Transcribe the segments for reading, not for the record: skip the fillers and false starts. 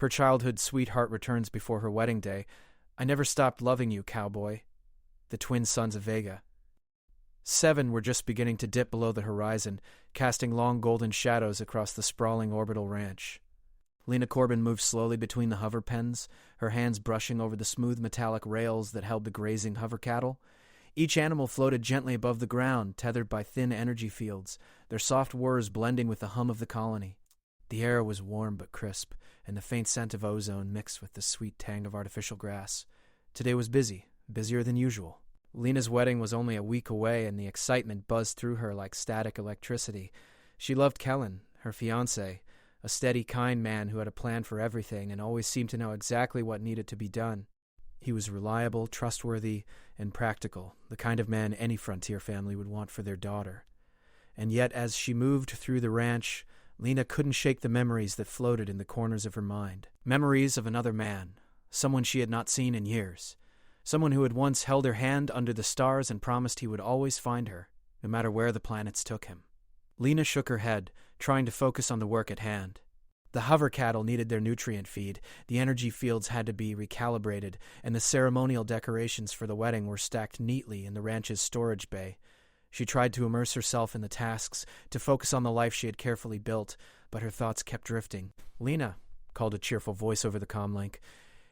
Her childhood sweetheart returns before her wedding day. I never stopped loving you, cowboy. The twin sons of Vega. 7 were just beginning to dip below the horizon, casting long golden shadows across the sprawling orbital ranch. Lena Corbin moved slowly between the hover pens, her hands brushing over the smooth metallic rails that held the grazing hover cattle. Each animal floated gently above the ground, tethered by thin energy fields, their soft whirs blending with the hum of the colony. The air was warm but crisp, and the faint scent of ozone mixed with the sweet tang of artificial grass. Today was busy, busier than usual. Lena's wedding was only a week away, and the excitement buzzed through her like static electricity. She loved Kellen, her fiancé, a steady, kind man who had a plan for everything and always seemed to know exactly what needed to be done. He was reliable, trustworthy, and practical, the kind of man any frontier family would want for their daughter. And yet, as she moved through the ranch, Lena couldn't shake the memories that floated in the corners of her mind. Memories of another man, someone she had not seen in years. Someone who had once held her hand under the stars and promised he would always find her, no matter where the planets took him. Lena shook her head, trying to focus on the work at hand. The hover cattle needed their nutrient feed, the energy fields had to be recalibrated, and the ceremonial decorations for the wedding were stacked neatly in the ranch's storage bay. She tried to immerse herself in the tasks, to focus on the life she had carefully built, but her thoughts kept drifting. "Lena," called a cheerful voice over the comlink.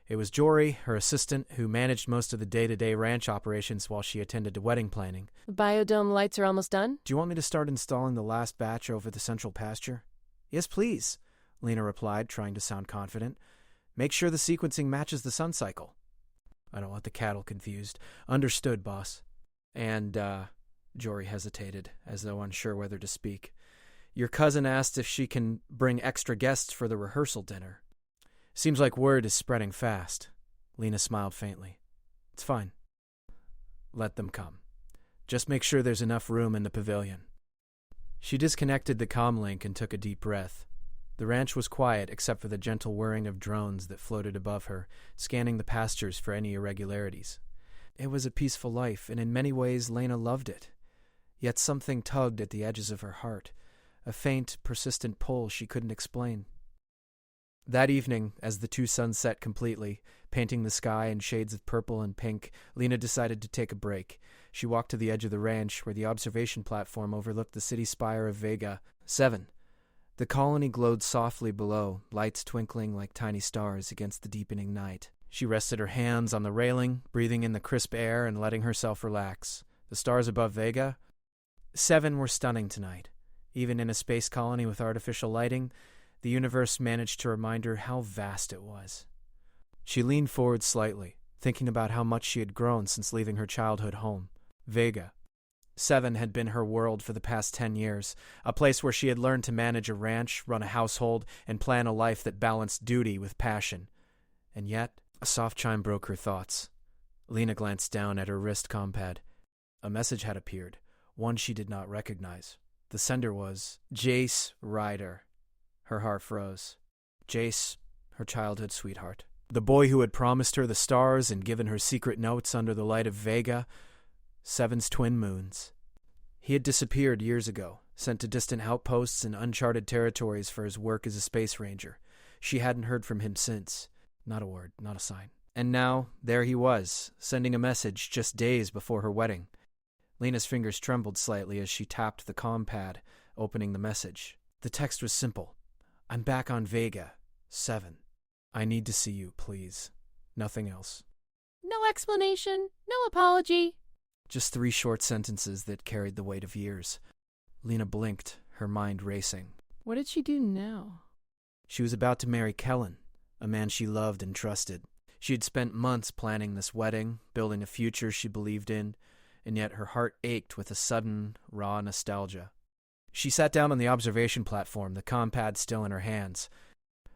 It was Jory, her assistant, who managed most of the day-to-day ranch operations while she attended to wedding planning. The biodome lights are almost done? "Do you want me to start installing the last batch over the central pasture?" "Yes, please," Lena replied, trying to sound confident. "Make sure the sequencing matches the sun cycle." "I don't want the cattle confused." "Understood, boss." And, Jory hesitated, as though unsure whether to speak. "Your cousin asked if she can bring extra guests for the rehearsal dinner. Seems like word is spreading fast." Lena smiled faintly. "It's fine. Let them come. Just make sure there's enough room in the pavilion." She disconnected the comlink and took a deep breath. The ranch was quiet except for the gentle whirring of drones that floated above her, scanning the pastures for any irregularities. It was a peaceful life, and in many ways Lena loved it. Yet something tugged at the edges of her heart, a faint, persistent pull she couldn't explain. That evening, as the two suns set completely, painting the sky in shades of purple and pink, Lena decided to take a break. She walked to the edge of the ranch, where the observation platform overlooked the city spire of Vega 7. The colony glowed softly below, lights twinkling like tiny stars against the deepening night. She rested her hands on the railing, breathing in the crisp air and letting herself relax. The stars above Vega 7 were stunning tonight. Even in a space colony with artificial lighting, the universe managed to remind her how vast it was. She leaned forward slightly, thinking about how much she had grown since leaving her childhood home. Vega 7 had been her world for the past 10 years, a place where she had learned to manage a ranch, run a household, and plan a life that balanced duty with passion. And yet, a soft chime broke her thoughts. Lena glanced down at her wrist compad. A message had appeared, one she did not recognize. The sender was Jace Ryder. Her heart froze. Jace, her childhood sweetheart. The boy who had promised her the stars and given her secret notes under the light of Vega 7's twin moons. He had disappeared years ago, sent to distant outposts and uncharted territories for his work as a space ranger. She hadn't heard from him since. Not a word, not a sign. And now, there he was, sending a message just days before her wedding. Lena's fingers trembled slightly as she tapped the comm pad, opening the message. The text was simple. "I'm back on Vega 7. I need to see you, please. Nothing else." No explanation, no apology. Just 3 short sentences that carried the weight of years. Lena blinked, her mind racing. What did she do now? She was about to marry Kellen, a man she loved and trusted. She had spent months planning this wedding, building a future she believed in, and yet her heart ached with a sudden, raw nostalgia. She sat down on the observation platform, the compad still in her hands.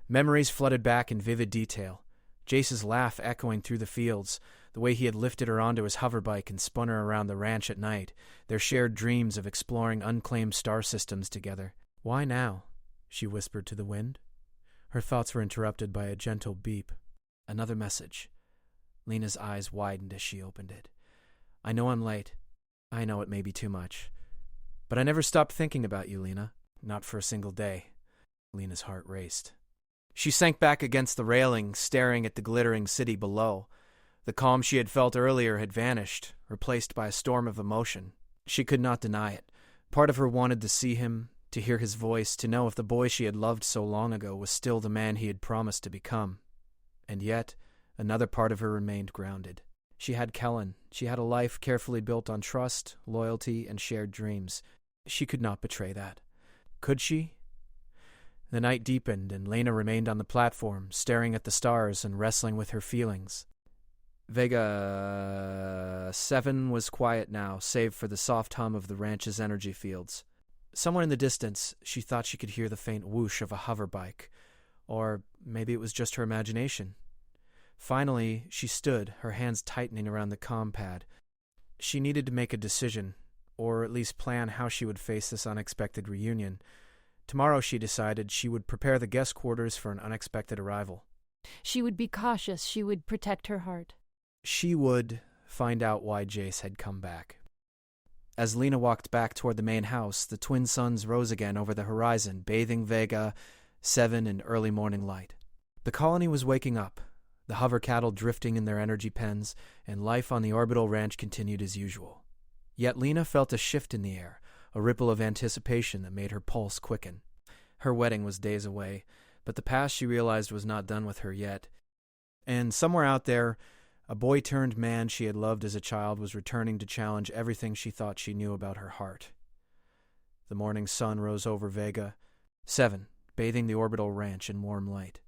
Memories flooded back in vivid detail. Jace's laugh echoing through the fields, the way he had lifted her onto his hoverbike and spun her around the ranch at night, their shared dreams of exploring unclaimed star systems together. "Why now?" she whispered to the wind. Her thoughts were interrupted by a gentle beep. Another message. Lena's eyes widened as she opened it. "I know I'm late. I know it may be too much. But I never stopped thinking about you, Lena. Not for a single day." Lena's heart raced. She sank back against the railing, staring at the glittering city below. The calm she had felt earlier had vanished, replaced by a storm of emotion. She could not deny it. Part of her wanted to see him, to hear his voice, to know if the boy she had loved so long ago was still the man he had promised to become. And yet, another part of her remained grounded. She had Kellen. She had a life carefully built on trust, loyalty, and shared dreams. She could not betray that. Could she? The night deepened, and Lena remained on the platform, staring at the stars and wrestling with her feelings. Vega 7 was quiet now, save for the soft hum of the ranch's energy fields. Somewhere in the distance, she thought she could hear the faint whoosh of a hover bike. Or maybe it was just her imagination. Finally, she stood, her hands tightening around the comm pad. She needed to make a decision, or at least plan how she would face this unexpected reunion. Tomorrow, she decided, she would prepare the guest quarters for an unexpected arrival. She would be cautious. She would protect her heart. She would find out why Jace had come back. As Lena walked back toward the main house, the twin suns rose again over the horizon, bathing Vega 7 in early morning light. The colony was waking up, the hover cattle drifting in their energy pens, and life on the orbital ranch continued as usual. Yet Lena felt a shift in the air, a ripple of anticipation that made her pulse quicken. Her wedding was days away, but the past, she realized, was not done with her yet. And somewhere out there, a boy-turned-man she had loved as a child was returning to challenge everything she thought she knew about her heart. The morning sun rose over Vega 7, bathing the orbital ranch in warm light.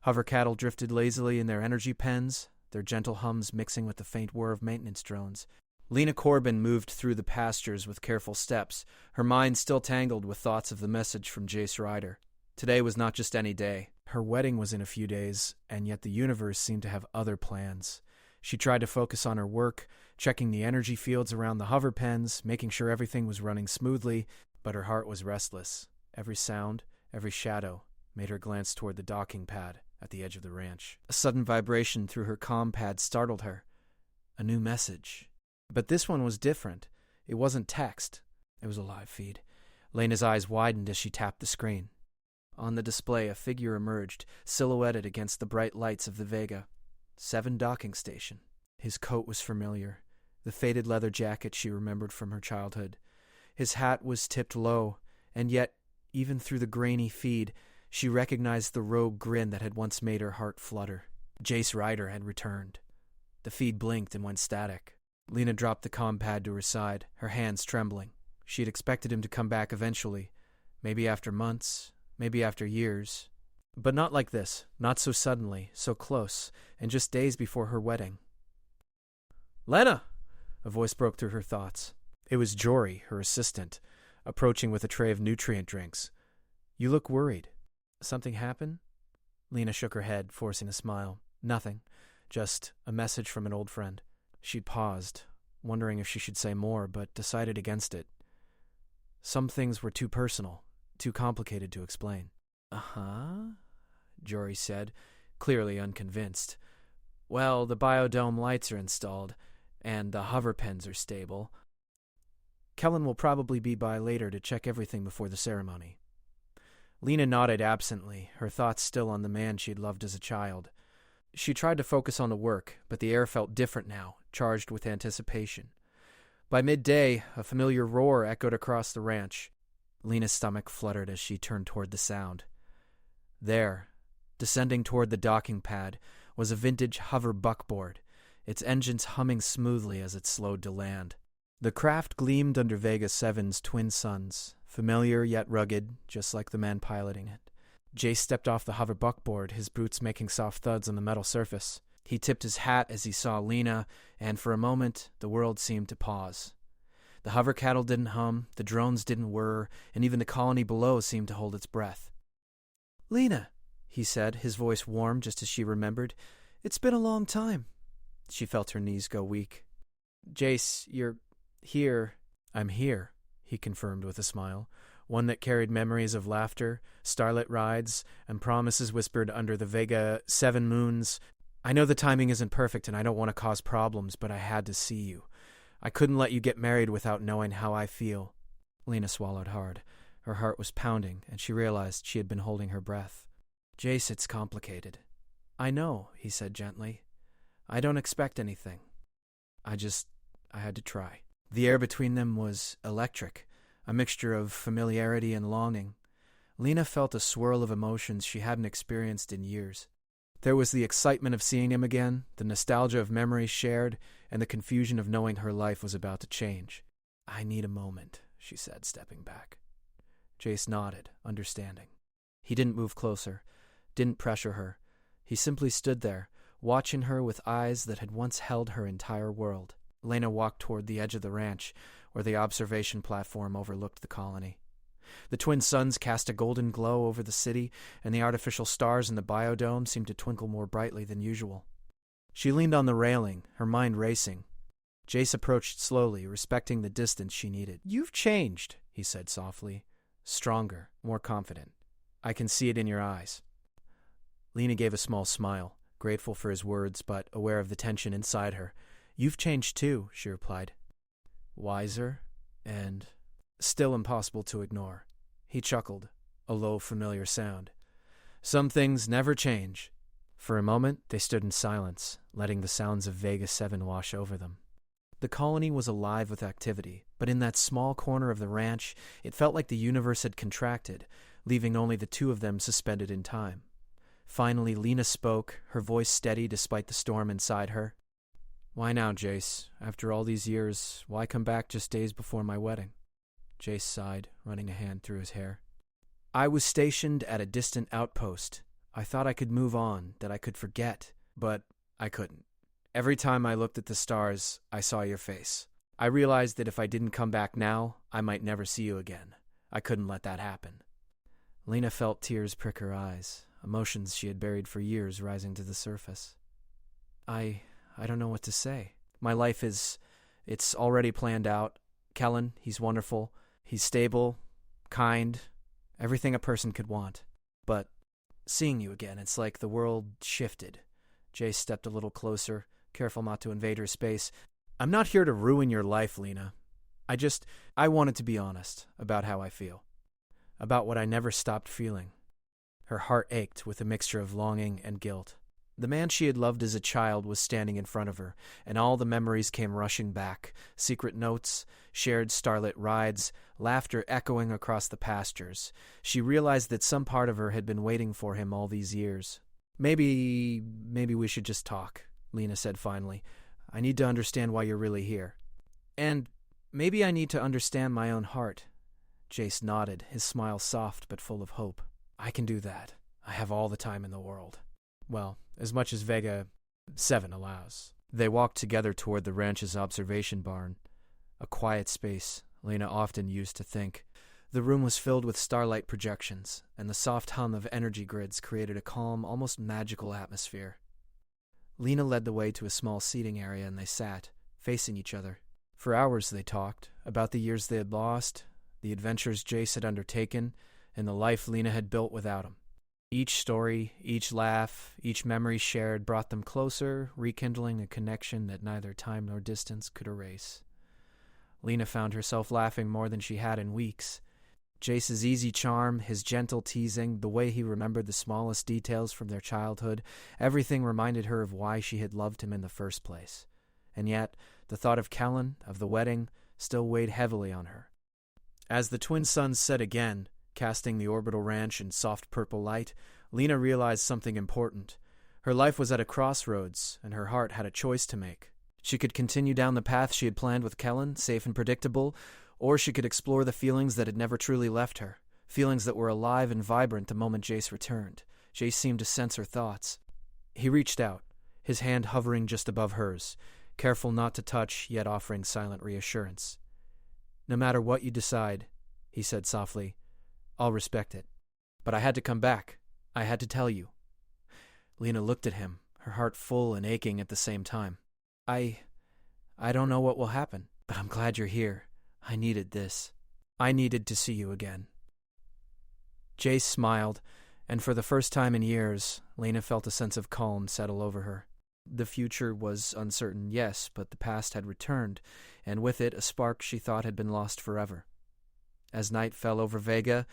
Hover cattle drifted lazily in their energy pens, their gentle hums mixing with the faint whir of maintenance drones. Lena Corbin moved through the pastures with careful steps, her mind still tangled with thoughts of the message from Jace Ryder. Today was not just any day. Her wedding was in a few days, and yet the universe seemed to have other plans. She tried to focus on her work, checking the energy fields around the hover pens, making sure everything was running smoothly, but her heart was restless. Every sound, every shadow, made her glance toward the docking pad at the edge of the ranch. A sudden vibration through her comm pad startled her. A new message. But this one was different. It wasn't text. It was a live feed. Lena's eyes widened as she tapped the screen. On the display, a figure emerged, silhouetted against the bright lights of the Vega 7 docking station. His coat was familiar, the faded leather jacket she remembered from her childhood. His hat was tipped low, and yet, even through the grainy feed, she recognized the rogue grin that had once made her heart flutter. Jace Ryder had returned. The feed blinked and went static. Lena dropped the comm pad to her side, her hands trembling. She had expected him to come back eventually, maybe after months, maybe after years. But not like this, not so suddenly, so close, and just days before her wedding. "Lena!" A voice broke through her thoughts. It was Jory, her assistant, approaching with a tray of nutrient drinks. "You look worried. Something happen?" Lena shook her head, forcing a smile. Nothing. Just a message from an old friend. She'd paused, wondering if she should say more, but decided against it. Some things were too personal, too complicated to explain. "Uh-huh," Jory said, clearly unconvinced. "Well, the biodome lights are installed, and the hover pens are stable. Kellen will probably be by later to check everything before the ceremony." Lena nodded absently, her thoughts still on the man she'd loved as a child. She tried to focus on the work, but the air felt different now, charged with anticipation. By midday, a familiar roar echoed across the ranch. Lena's stomach fluttered as she turned toward the sound. There, descending toward the docking pad, was a vintage hover buckboard, its engines humming smoothly as it slowed to land. The craft gleamed under Vega 7's twin suns, familiar yet rugged, just like the man piloting it. Jace stepped off the hover buckboard, his boots making soft thuds on the metal surface. He tipped his hat as he saw Lena, and for a moment, the world seemed to pause. The hover cattle didn't hum, the drones didn't whir, and even the colony below seemed to hold its breath. "Lena," he said, his voice warm just as she remembered. "It's been a long time." She felt her knees go weak. "Jace, you're here." "I'm here," he confirmed with a smile, one that carried memories of laughter, starlit rides, and promises whispered under the Vega 7 moons. "I know the timing isn't perfect and I don't want to cause problems, but I had to see you. I couldn't let you get married without knowing how I feel." Lena swallowed hard. Her heart was pounding, and she realized she had been holding her breath. Jace, it's complicated. I know, he said gently. I don't expect anything. I had to try. The air between them was electric, a mixture of familiarity and longing. Lena felt a swirl of emotions she hadn't experienced in years. There was the excitement of seeing him again, the nostalgia of memories shared, and the confusion of knowing her life was about to change. I need a moment, she said, stepping back. Jace nodded, understanding. He didn't move closer, didn't pressure her. He simply stood there, watching her with eyes that had once held her entire world. Lena walked toward the edge of the ranch, where the observation platform overlooked the colony. The twin suns cast a golden glow over the city, and the artificial stars in the biodome seemed to twinkle more brightly than usual. She leaned on the railing, her mind racing. Jace approached slowly, respecting the distance she needed. "You've changed," he said softly. "Stronger, more confident. I can see it in your eyes." Lena gave a small smile, grateful for his words, but aware of the tension inside her. "You've changed too," she replied. Wiser and still impossible to ignore. He chuckled, a low, familiar sound. "Some things never change." For a moment, they stood in silence, letting the sounds of Vega 7 wash over them. The colony was alive with activity, but in that small corner of the ranch, it felt like the universe had contracted, leaving only the two of them suspended in time. Finally, Lena spoke, her voice steady despite the storm inside her. "Why now, Jace? After all these years, why come back just days before my wedding?" Jace sighed, running a hand through his hair. "I was stationed at a distant outpost. I thought I could move on, that I could forget, but I couldn't. Every time I looked at the stars, I saw your face. I realized that if I didn't come back now, I might never see you again. I couldn't let that happen." Lena felt tears prick her eyes, emotions she had buried for years rising to the surface. I don't know what to say. My life it's already planned out. Kellen, he's wonderful. He's stable, kind, everything a person could want. But seeing you again, it's like the world shifted. Jace stepped a little closer, careful not to invade her space. "I'm not here to ruin your life, Lena. I wanted to be honest about how I feel. About what I never stopped feeling." Her heart ached with a mixture of longing and guilt. The man she had loved as a child was standing in front of her, and all the memories came rushing back. Secret notes, shared starlit rides, laughter echoing across the pastures. She realized that some part of her had been waiting for him all these years. Maybe we should just talk," Lena said finally. "I need to understand why you're really here. And maybe I need to understand my own heart." Jace nodded, his smile soft but full of hope. "I can do that. I have all the time in the world. Well, as much as Vega 7 allows." They walked together toward the ranch's observation barn, a quiet space Lena often used to think. The room was filled with starlight projections, and the soft hum of energy grids created a calm, almost magical atmosphere. Lena led the way to a small seating area, and they sat, facing each other. For hours they talked, about the years they had lost, the adventures Jace had undertaken, and the life Lena had built without him. Each story, each laugh, each memory shared brought them closer, rekindling a connection that neither time nor distance could erase. Lena found herself laughing more than she had in weeks. Jace's easy charm, his gentle teasing, the way he remembered the smallest details from their childhood, everything reminded her of why she had loved him in the first place. And yet, the thought of Kellen, of the wedding, still weighed heavily on her. As the twin suns set again, casting the orbital ranch in soft purple light, Lena realized something important. Her life was at a crossroads, and her heart had a choice to make. She could continue down the path she had planned with Kellen, safe and predictable, or she could explore the feelings that had never truly left her, feelings that were alive and vibrant the moment Jace returned. Jace seemed to sense her thoughts. He reached out, his hand hovering just above hers, careful not to touch, yet offering silent reassurance. "No matter what you decide," he said softly, "I'll respect it. But I had to come back. I had to tell you." Lena looked at him, her heart full and aching at the same time. I don't know what will happen, but I'm glad you're here. I needed this. I needed to see you again." Jace smiled, and for the first time in years, Lena felt a sense of calm settle over her. The future was uncertain, yes, but the past had returned, and with it a spark she thought had been lost forever. As night fell over Vega,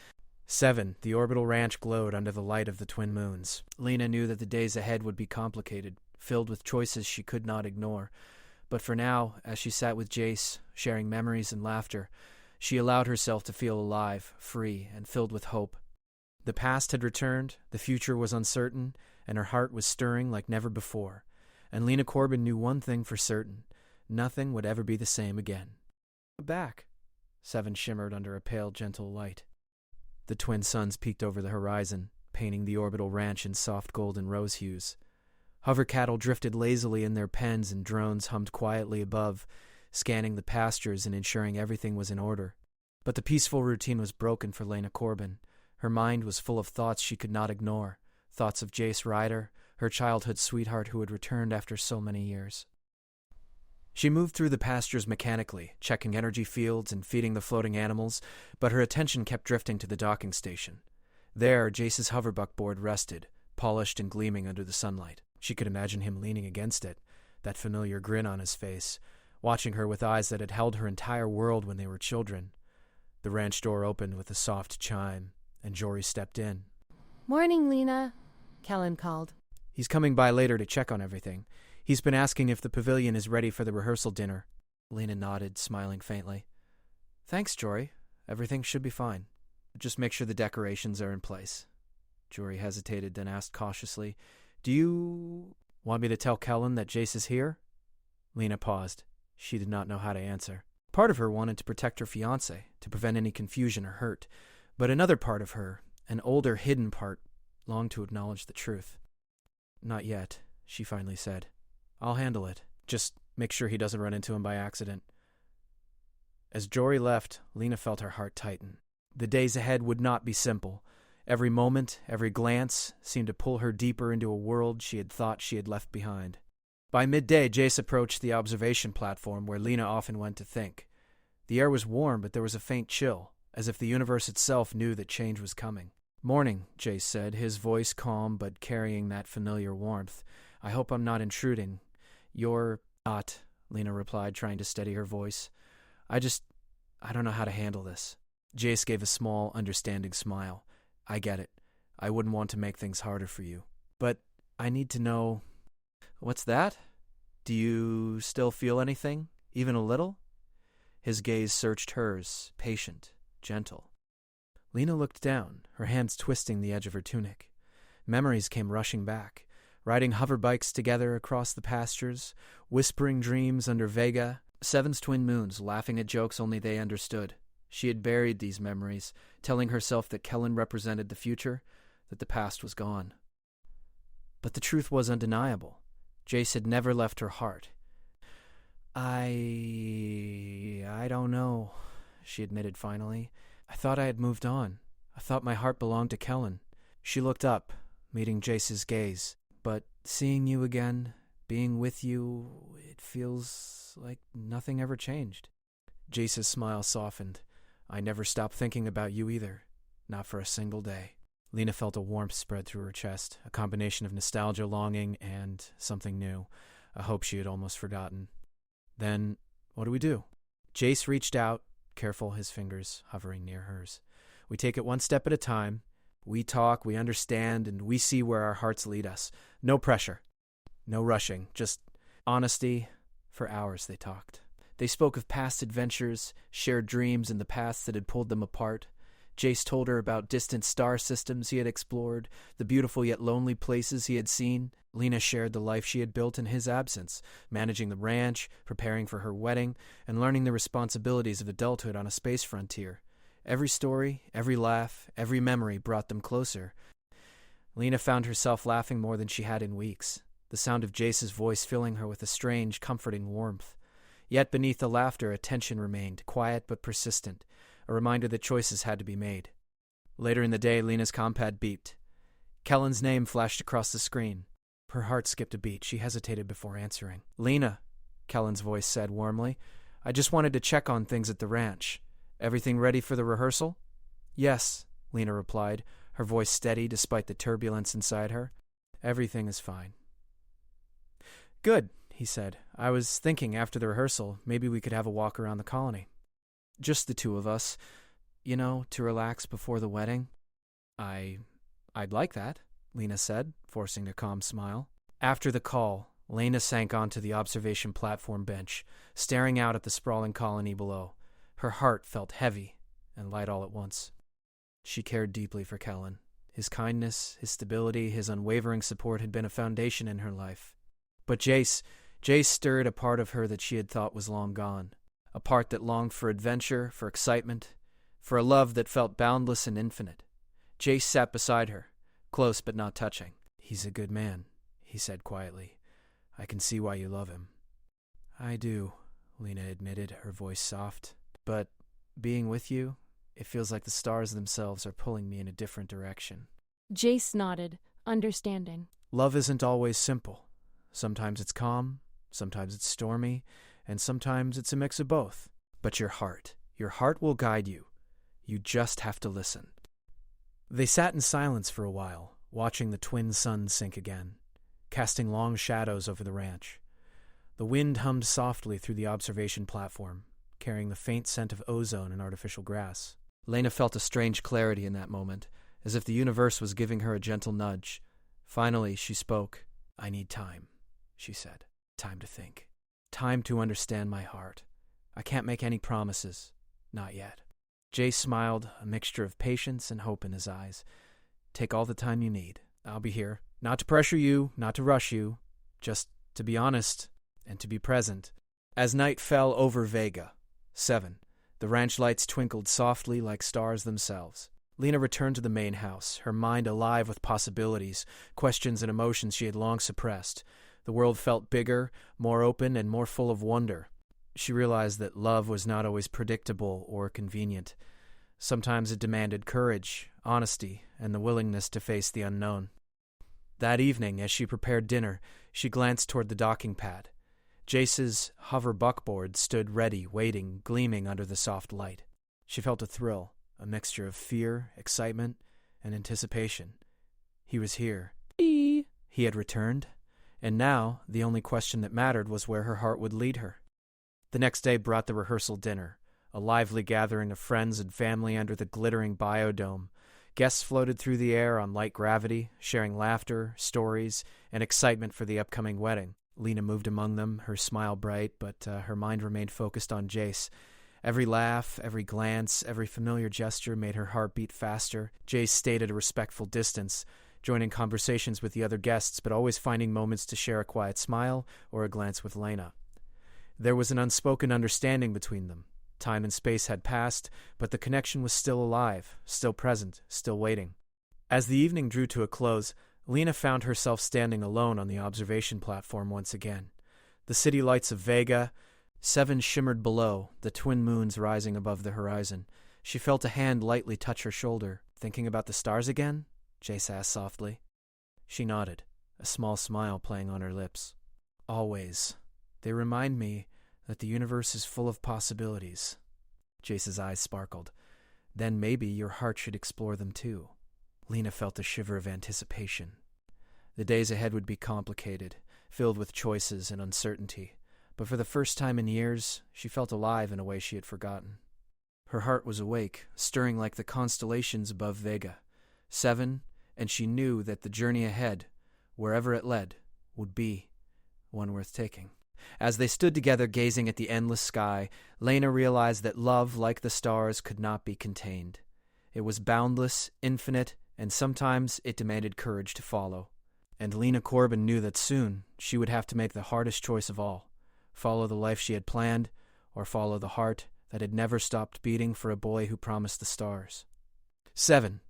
7. The orbital ranch glowed under the light of the twin moons. Lena knew that the days ahead would be complicated, filled with choices she could not ignore. But for now, as she sat with Jace, sharing memories and laughter, she allowed herself to feel alive, free, and filled with hope. The past had returned, the future was uncertain, and her heart was stirring like never before. And Lena Corbin knew one thing for certain: nothing would ever be the same again. Back, 7 shimmered under a pale, gentle light. The twin suns peeked over the horizon, painting the orbital ranch in soft golden rose hues. Hover cattle drifted lazily in their pens and drones hummed quietly above, scanning the pastures and ensuring everything was in order. But the peaceful routine was broken for Lena Corbin. Her mind was full of thoughts she could not ignore, thoughts of Jace Ryder, her childhood sweetheart who had returned after so many years. She moved through the pastures mechanically, checking energy fields and feeding the floating animals, but her attention kept drifting to the docking station. There, Jace's hoverbuckboard rested, polished and gleaming under the sunlight. She could imagine him leaning against it, that familiar grin on his face, watching her with eyes that had held her entire world when they were children. The ranch door opened with a soft chime, and Jory stepped in. "Morning, Lena," Kellen called. "He's coming by later to check on everything. He's been asking if the pavilion is ready for the rehearsal dinner." Lena nodded, smiling faintly. "Thanks, Jory. Everything should be fine. Just make sure the decorations are in place." Jory hesitated, then asked cautiously, "Do you want me to tell Kellen that Jace is here?" Lena paused. She did not know how to answer. Part of her wanted to protect her fiancé, to prevent any confusion or hurt, but another part of her, an older, hidden part, longed to acknowledge the truth. "Not yet," she finally said. "I'll handle it. Just make sure he doesn't run into him by accident." As Jory left, Lena felt her heart tighten. The days ahead would not be simple. Every moment, every glance, seemed to pull her deeper into a world she had thought she had left behind. By midday, Jace approached the observation platform where Lena often went to think. The air was warm, but there was a faint chill, as if the universe itself knew that change was coming. "Morning," Jace said, his voice calm but carrying that familiar warmth. "I hope I'm not intruding." "You're not," Lena replied, trying to steady her voice. I don't know how to handle this." Jace gave a small, understanding smile. "I get it. I wouldn't want to make things harder for you. But I need to know..." "What's that? Do you still feel anything? Even a little?" His gaze searched hers, patient, gentle. Lena looked down, her hands twisting the edge of her tunic. Memories came rushing back. Riding hoverbikes together across the pastures, whispering dreams under Vega, 7's twin moons, laughing at jokes only they understood. She had buried these memories, telling herself that Kellen represented the future, that the past was gone. But the truth was undeniable. Jace had never left her heart. I don't know," she admitted finally. "I thought I had moved on. I thought my heart belonged to Kellen." She looked up, meeting Jace's gaze. "But seeing you again, being with you, it feels like nothing ever changed." Jace's smile softened. "I never stopped thinking about you either. Not for a single day." Lena felt a warmth spread through her chest, a combination of nostalgia, longing, and something new, a hope she had almost forgotten. "Then, what do we do?" Jace reached out, careful, his fingers hovering near hers. "We take it one step at a time. We talk, we understand, and we see where our hearts lead us. No pressure. No rushing. Just honesty." For hours they talked. They spoke of past adventures, shared dreams, and the paths that had pulled them apart. Jace told her about distant star systems he had explored, the beautiful yet lonely places he had seen. Lena shared the life she had built in his absence, managing the ranch, preparing for her wedding, and learning the responsibilities of adulthood on a space frontier. Every story, every laugh, every memory brought them closer. Lena found herself laughing more than she had in weeks, the sound of Jace's voice filling her with a strange, comforting warmth. Yet beneath the laughter, a tension remained, quiet but persistent, a reminder that choices had to be made. Later in the day, Lena's compad beeped. Kellen's name flashed across the screen. Her heart skipped a beat. She hesitated before answering. "Lena," Kellen's voice said warmly, "I just wanted to check on things at the ranch. Everything ready for the rehearsal?" "Yes," Lena replied, her voice steady despite the turbulence inside her. "Everything is fine." "Good," he said. "I was thinking after the rehearsal, maybe we could have a walk around the colony. Just the two of us. to relax before the wedding? I'd like that, Lena said, forcing a calm smile. After the call, Lena sank onto the observation platform bench, staring out at the sprawling colony below. Her heart felt heavy and light all at once. She cared deeply for Kellen. His kindness, his stability, his unwavering support had been a foundation in her life. But Jace stirred a part of her that she had thought was long gone, a part that longed for adventure, for excitement, for a love that felt boundless and infinite. Jace sat beside her, close but not touching. "He's a good man," he said quietly. "I can see why you love him." "I do," Lena admitted, her voice soft. "But being with you, it feels like the stars themselves are pulling me in a different direction." Jace nodded, understanding. Love isn't always simple. Sometimes it's calm, sometimes it's stormy, and sometimes it's a mix of both. But your heart will guide you. You just have to listen. They sat in silence for a while, watching the twin suns sink again, casting long shadows over the ranch. The wind hummed softly through the observation platform, carrying the faint scent of ozone and artificial grass. Lena felt a strange clarity in that moment, as if the universe was giving her a gentle nudge. Finally, she spoke. "I need time," she said. "Time to think. Time to understand my heart. I can't make any promises. Not yet." Jace smiled, a mixture of patience and hope in his eyes. "Take all the time you need. I'll be here. Not to pressure you, not to rush you. Just to be honest and to be present." As night fell over Vega, 7, the ranch lights twinkled softly like stars themselves. Lena returned to the main house, her mind alive with possibilities, questions and emotions she had long suppressed. The world felt bigger, more open, and more full of wonder. She realized that love was not always predictable or convenient. Sometimes it demanded courage, honesty, and the willingness to face the unknown. That evening, as she prepared dinner, she glanced toward the docking pad. Jace's hover buckboard stood ready, waiting, gleaming under the soft light. She felt a thrill, a mixture of fear, excitement, and anticipation. He was here. He had returned, and now the only question that mattered was where her heart would lead her. The next day brought the rehearsal dinner, a lively gathering of friends and family under the glittering biodome. Guests floated through the air on light gravity, sharing laughter, stories, and excitement for the upcoming wedding. Lena moved among them, her smile bright, but her mind remained focused on Jace. Every laugh, every glance, every familiar gesture made her heart beat faster. Jace stayed at a respectful distance, joining conversations with the other guests, but always finding moments to share a quiet smile or a glance with Lena. There was an unspoken understanding between them. Time and space had passed, but the connection was still alive, still present, still waiting. As the evening drew to a close, Lena found herself standing alone on the observation platform once again. The city lights of Vega, 7 shimmered below, the twin moons rising above the horizon. She felt a hand lightly touch her shoulder. "Thinking about the stars again?" Jace asked softly. She nodded, a small smile playing on her lips. "Always. They remind me that the universe is full of possibilities." Jace's eyes sparkled. "Then maybe your heart should explore them too." Lena felt a shiver of anticipation. The days ahead would be complicated, filled with choices and uncertainty, but for the first time in years, she felt alive in a way she had forgotten. Her heart was awake, stirring like the constellations above Vega. 7, and she knew that the journey ahead, wherever it led, would be one worth taking. As they stood together gazing at the endless sky, Lena realized that love, like the stars, could not be contained. It was boundless, infinite, and sometimes it demanded courage to follow. And Lena Corbin knew that soon she would have to make the hardest choice of all: follow the life she had planned, or follow the heart that had never stopped beating for a boy who promised the stars. 7.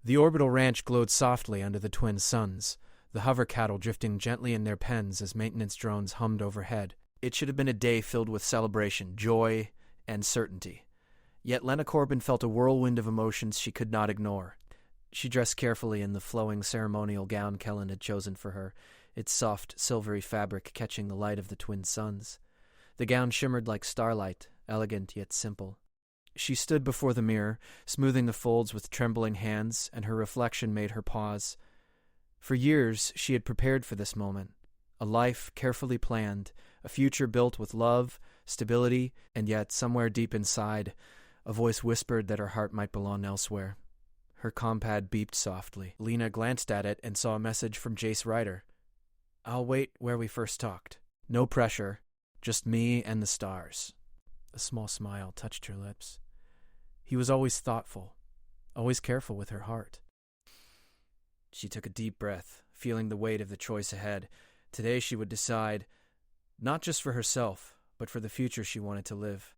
The orbital ranch glowed softly under the twin suns, the hover cattle drifting gently in their pens as maintenance drones hummed overhead. It should have been a day filled with celebration, joy, and certainty. Yet Lena Corbin felt a whirlwind of emotions she could not ignore. She dressed carefully in the flowing ceremonial gown Kellen had chosen for her, its soft, silvery fabric catching the light of the twin suns. The gown shimmered like starlight, elegant yet simple. She stood before the mirror, smoothing the folds with trembling hands, and her reflection made her pause. For years she had prepared for this moment, a life carefully planned, a future built with love, stability, and yet, somewhere deep inside, A voice whispered that her heart might belong elsewhere. Her compad beeped softly. Lena glanced at it and saw a message from Jace Ryder. "I'll wait where we first talked. No pressure, just me and the stars." A small smile touched her lips. He was always thoughtful, always careful with her heart. She took a deep breath, feeling the weight of the choice ahead. Today she would decide, not just for herself, but for the future she wanted to live.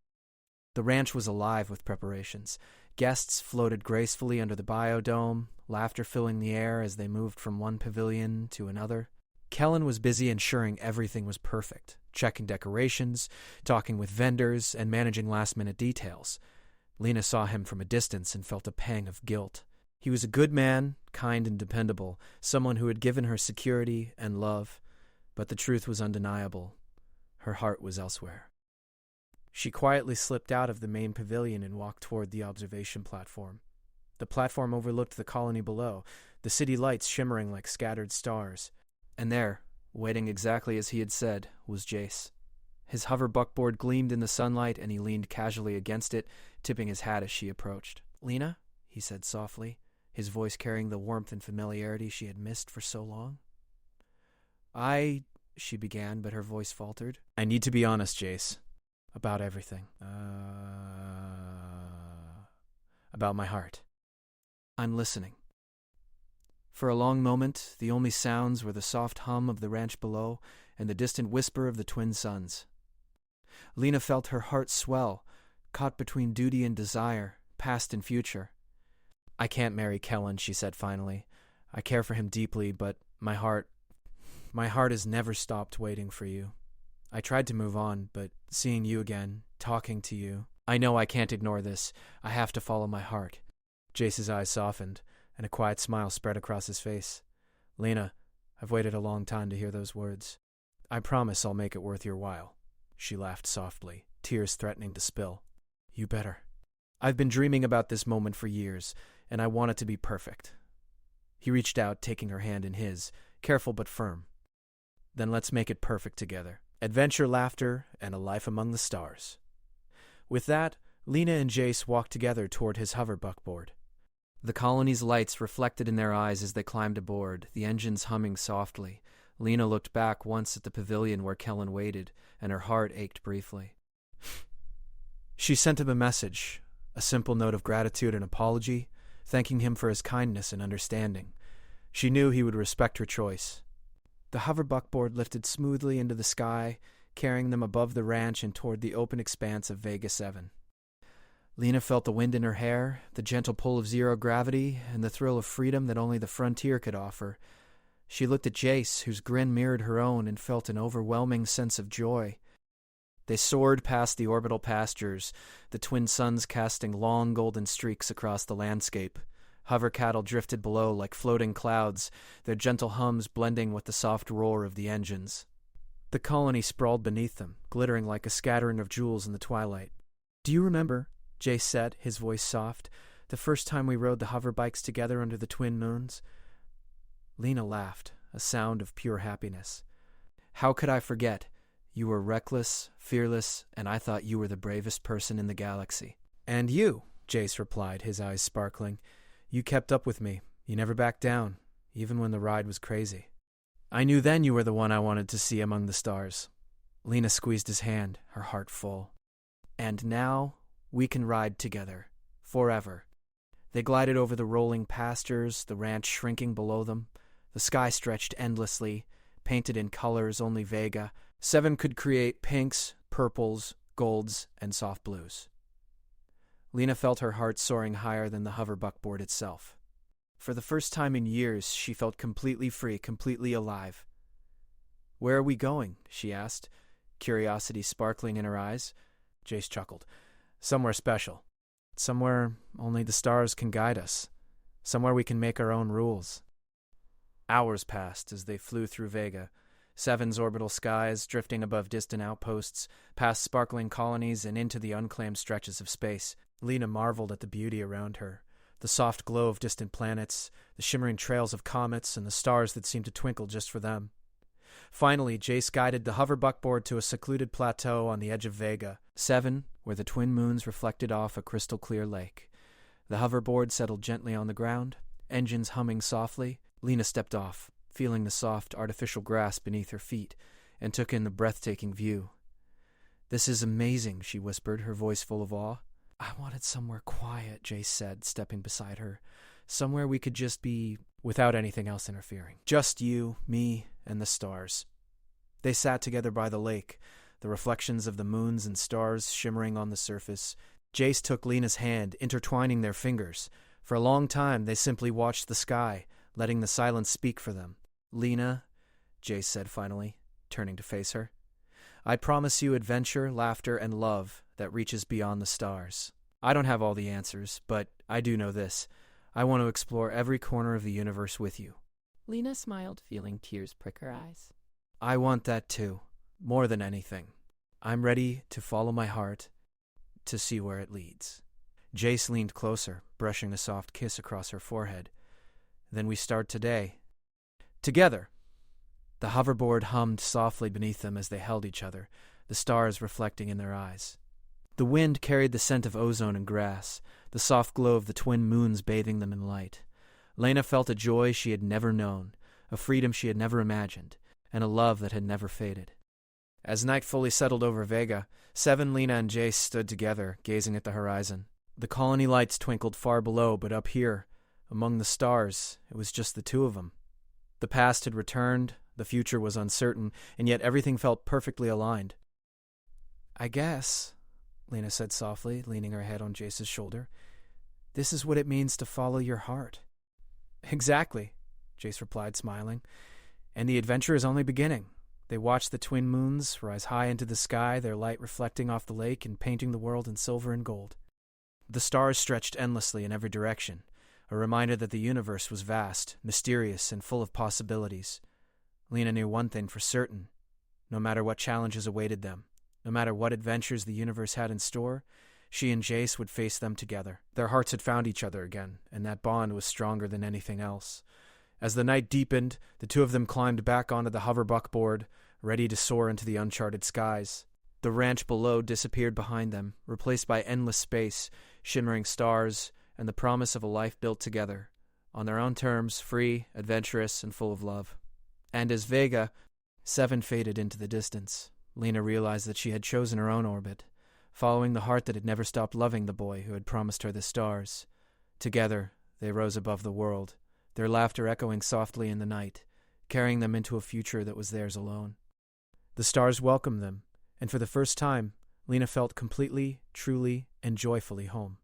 The ranch was alive with preparations. Guests floated gracefully under the biodome, laughter filling the air as they moved from one pavilion to another. Kellen was busy ensuring everything was perfect, checking decorations, talking with vendors, and managing last-minute details. Lena saw him from a distance and felt a pang of guilt. He was a good man, kind and dependable, someone who had given her security and love, but the truth was undeniable. Her heart was elsewhere. She quietly slipped out of the main pavilion and walked toward the observation platform. The platform overlooked the colony below, the city lights shimmering like scattered stars. And there, waiting exactly as he had said, was Jace. His hover buckboard gleamed in the sunlight, and he leaned casually against it, tipping his hat as she approached. "Lena?" he said softly, his voice carrying the warmth and familiarity she had missed for so long. She began, but her voice faltered. "I need to be honest, Jace. About everything. About my heart. I'm listening." For a long moment, the only sounds were the soft hum of the ranch below and the distant whisper of the twin suns. Lena felt her heart swell, caught between duty and desire, past and future. "I can't marry Kellen," she said finally. "I care for him deeply, but my heart has never stopped waiting for you. I tried to move on, but seeing you again, talking to you, I know I can't ignore this. I have to follow my heart." Jace's eyes softened, and a quiet smile spread across his face. "Lena, I've waited a long time to hear those words. I promise I'll make it worth your while." She laughed softly, tears threatening to spill. "You better. I've been dreaming about this moment for years, and I want it to be perfect." He reached out, taking her hand in his, careful but firm. "Then let's make it perfect together. Adventure, laughter, and a life among the stars." With that, Lena and Jace walked together toward his hover buckboard. The colony's lights reflected in their eyes as they climbed aboard, the engines humming softly. Lena looked back once at the pavilion where Kellen waited, and her heart ached briefly. She sent him a message, a simple note of gratitude and apology, thanking him for his kindness and understanding. She knew he would respect her choice. The hover buckboard lifted smoothly into the sky, carrying them above the ranch and toward the open expanse of Vega 7. Lena felt the wind in her hair, the gentle pull of zero gravity, and the thrill of freedom that only the frontier could offer. She looked at Jace, whose grin mirrored her own, and felt an overwhelming sense of joy. They soared past the orbital pastures, the twin suns casting long golden streaks across the landscape. Hover cattle drifted below like floating clouds, their gentle hums blending with the soft roar of the engines. The colony sprawled beneath them, glittering like a scattering of jewels in the twilight. "Do you remember," Jace said, his voice soft, "the first time we rode the hover bikes together under the twin moons?" Lena laughed, a sound of pure happiness. "How could I forget? You were reckless, fearless, and I thought you were the bravest person in the galaxy." "And you," Jace replied, his eyes sparkling. "You kept up with me. You never backed down, even when the ride was crazy. I knew then you were the one I wanted to see among the stars." Lena squeezed his hand, her heart full. "And now we can ride together, forever." They glided over the rolling pastures, the ranch shrinking below them. The sky stretched endlessly, painted in colors only Vega 7 could create: pinks, purples, golds, and soft blues. Lena felt her heart soaring higher than the hover buckboard itself. For the first time in years, she felt completely free, completely alive. "Where are we going?" she asked, curiosity sparkling in her eyes. Jace chuckled. "Somewhere special. Somewhere only the stars can guide us. Somewhere we can make our own rules." Hours passed as they flew through Vega, 7's orbital skies drifting above distant outposts, past sparkling colonies and into the unclaimed stretches of space. Lena marveled at the beauty around her, the soft glow of distant planets, the shimmering trails of comets, and the stars that seemed to twinkle just for them. Finally, Jace guided the hover buckboard to a secluded plateau on the edge of Vega 7, where the twin moons reflected off a crystal-clear lake. The hoverboard settled gently on the ground, engines humming softly. Lena stepped off, feeling the soft, artificial grass beneath her feet, and took in the breathtaking view. "This is amazing," she whispered, her voice full of awe. "I wanted somewhere quiet," Jace said, stepping beside her. "Somewhere we could just be without anything else interfering. Just you, me, and the stars." They sat together by the lake, the reflections of the moons and stars shimmering on the surface. Jace took Lena's hand, intertwining their fingers. For a long time, they simply watched the sky, letting the silence speak for them. "Lena," Jace said finally, turning to face her, "I promise you adventure, laughter, and love that reaches beyond the stars. I don't have all the answers, but I do know this. I want to explore every corner of the universe with you." Lena smiled, feeling tears prick her eyes. "I want that too, more than anything. I'm ready to follow my heart, to see where it leads." Jace leaned closer, brushing a soft kiss across her forehead. "Then we start today. Together." The hoverboard hummed softly beneath them as they held each other, the stars reflecting in their eyes. The wind carried the scent of ozone and grass, the soft glow of the twin moons bathing them in light. Lena felt a joy she had never known, a freedom she had never imagined, and a love that had never faded. As night fully settled over Vega, 7, Lena, and Jace stood together, gazing at the horizon. The colony lights twinkled far below, but up here, among the stars, it was just the two of them. The past had returned, the future was uncertain, and yet everything felt perfectly aligned. "I guess," Lena said softly, leaning her head on Jace's shoulder, "this is what it means to follow your heart." "Exactly," Jace replied, smiling. "And the adventure is only beginning." They watched the twin moons rise high into the sky, their light reflecting off the lake and painting the world in silver and gold. The stars stretched endlessly in every direction, a reminder that the universe was vast, mysterious, and full of possibilities. Lena knew one thing for certain. No matter what challenges awaited them, no matter what adventures the universe had in store, she and Jace would face them together. Their hearts had found each other again, and that bond was stronger than anything else. As the night deepened, the two of them climbed back onto the hover buckboard, ready to soar into the uncharted skies. The ranch below disappeared behind them, replaced by endless space, shimmering stars, and the promise of a life built together, on their own terms, free, adventurous, and full of love. And as Vega 7 faded into the distance, Lena realized that she had chosen her own orbit, following the heart that had never stopped loving the boy who had promised her the stars. Together, they rose above the world, their laughter echoing softly in the night, carrying them into a future that was theirs alone. The stars welcomed them, and for the first time, Lena felt completely, truly, and joyfully home.